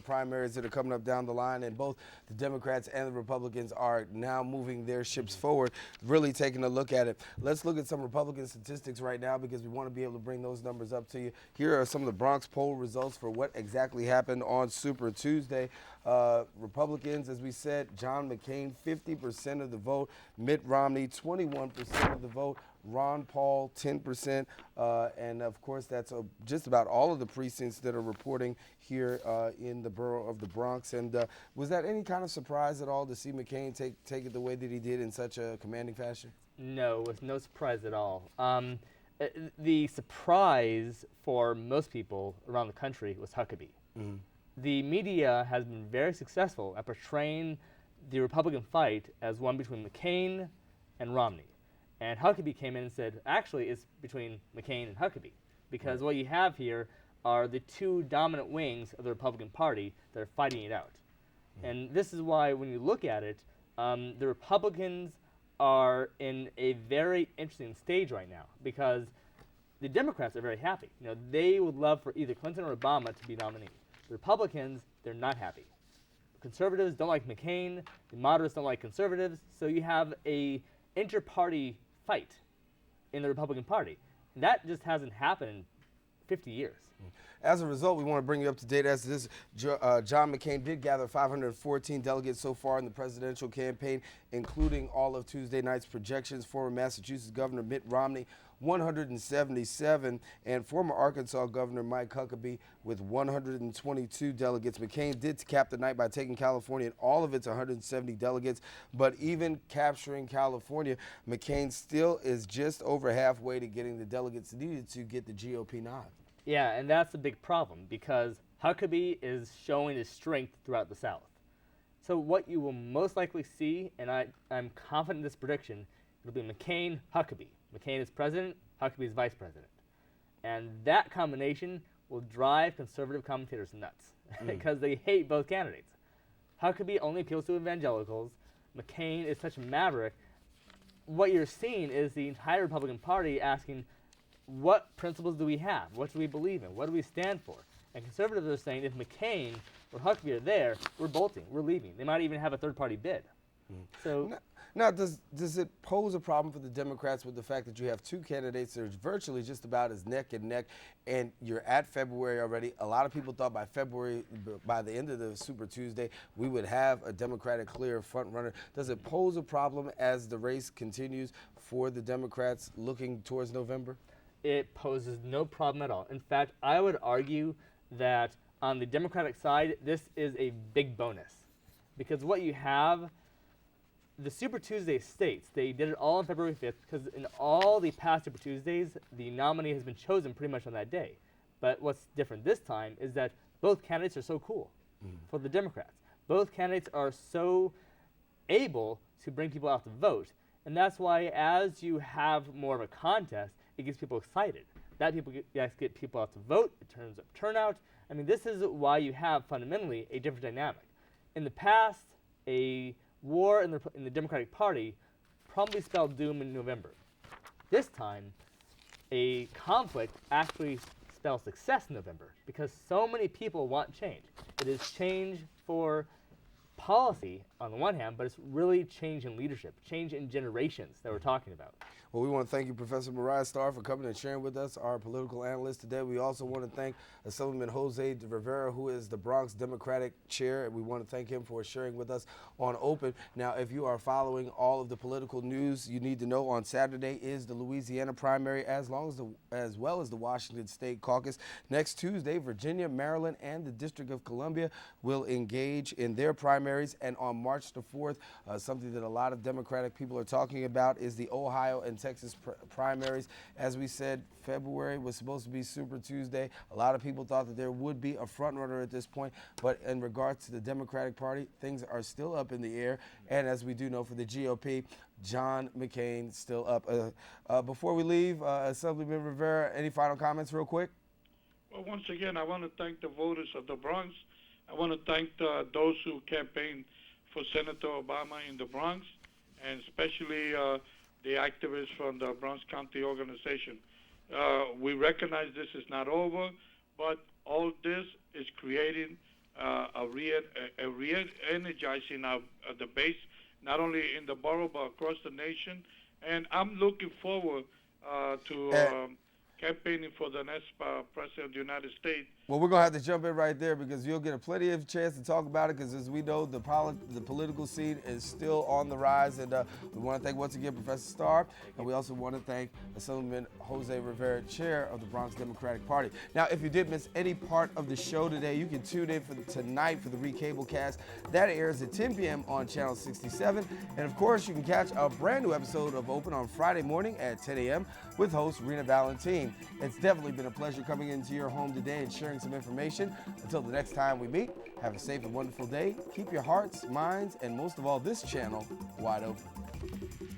primaries that are coming up down the line, and both the Democrats and the Republicans are now moving their ships forward, really taking a look at it. Let's look at some Republican statistics right now because we want to be able to bring those numbers up to you. Here are some of the Bronx poll results for what exactly happened on Super Tuesday. Republicans, as we said, John McCain, 50% of the vote. Mitt Romney, 21% of the vote. Ron Paul, 10%. And, of course, that's just about all of the precincts that are reporting here in the borough of the Bronx. And was that any kind of surprise at all to see McCain take it the way that he did in such a commanding fashion? No, it was no surprise at all. The surprise for most people around the country was Huckabee. Mm-hmm. The media has been very successful at portraying the Republican fight as one between McCain and Romney. And Huckabee came in and said, actually, it's between McCain and Huckabee. Because what you have here are the two dominant wings of the Republican Party that are fighting it out. And this is why, when you look at it, the Republicans are in a very interesting stage right now because the Democrats are very happy. You know, they would love for either Clinton or Obama to be nominee. The Republicans, they're not happy. Conservatives don't like McCain. The moderates don't like conservatives. So you have a inter-party fight in the Republican Party. And that just hasn't happened in 50 years. As a result, we want to bring you up to date as to this. John McCain did gather 514 delegates so far in the presidential campaign, including all of Tuesday night's projections. Former Massachusetts Governor Mitt Romney, 177, and former Arkansas Governor Mike Huckabee with 122 delegates. McCain did cap the night by taking California and all of its 170 delegates, but even capturing California, McCain still is just over halfway to getting the delegates needed to get the GOP nod. Yeah, and that's a big problem because Huckabee is showing his strength throughout the South. So what you will most likely see, and I'm confident in this prediction, it'll be McCain, Huckabee. McCain is president, Huckabee is vice president. And that combination will drive conservative commentators nuts because they hate both candidates. Huckabee only appeals to evangelicals. McCain is such a maverick. What you're seeing is the entire Republican Party asking, what principles do we have? What do we believe in? What do we stand for? And conservatives are saying if McCain or Huckabee are there, we're bolting, we're leaving. They might even have a third-party bid. So now, does it pose a problem for the Democrats with the fact that you have two candidates that are virtually just about as neck and neck, and you're at February already? A lot of people thought by February, by the end of the Super Tuesday, we would have a Democratic clear front runner. Does it pose a problem as the race continues for the Democrats looking towards November? It poses no problem at all. In fact, I would argue that on the Democratic side, this is a big bonus. Because what you have, the Super Tuesday states, they did it all on February 5th because in all the past Super Tuesdays, the nominee has been chosen pretty much on that day. But what's different this time is that both candidates are so cool for the Democrats. Both candidates are so able to bring people out to vote. And that's why as you have more of a contest, it gets people excited. That get people out to vote. It turns up turnout. I mean, this is why you have fundamentally a different dynamic. In the past, a war in the Democratic Party probably spelled doom in November. This time, a conflict actually spells success in November because so many people want change. It is change for policy on the one hand, but it's really change in leadership, change in generations that we're talking about. Well, we want to thank you, Professor Marriah Starr, for coming and sharing with us, our political analyst today. We also want to thank Assemblyman Jose de Rivera, who is the Bronx Democratic Chair, and we want to thank him for sharing with us on Open. Now, if you are following all of the political news, you need to know on Saturday is the Louisiana primary, as well as the Washington State caucus. Next Tuesday, Virginia, Maryland, and the District of Columbia will engage in their primaries. And on March the 4th, something that a lot of Democratic people are talking about is the Ohio and Texas primaries. As we said, February was supposed to be Super Tuesday. A lot of people thought that there would be a front runner at this point, but in regards to the Democratic Party, things are still up in the air. And as we do know for the GOP, John McCain still up. Before we leave, Assemblyman Rivera, any final comments real quick? Well, once again, I want to thank the voters of the Bronx. I want to thank those who campaigned for Senator Obama in the Bronx, and especially the activists from the Bronx County organization. We recognize this is not over, but all this is creating a re-energizing of the base, not only in the borough but across the nation. And I'm looking forward to campaigning for the next president of the United States. Well, we're going to have to jump in right there because you'll get a plenty of chance to talk about it because, as we know, the political scene is still on the rise. And we want to thank once again Professor Starr. And we also want to thank Assemblyman Jose Rivera, chair of the Bronx Democratic Party. Now, if you did miss any part of the show today, you can tune in for tonight for the Recablecast. That airs at 10 p.m. on Channel 67. And, of course, you can catch a brand new episode of Open on Friday morning at 10 a.m. with host Rena Valentine. It's definitely been a pleasure coming into your home today and sharing some information. Until the next time we meet, have a safe and wonderful day. Keep your hearts, minds, and most of all this channel wide open.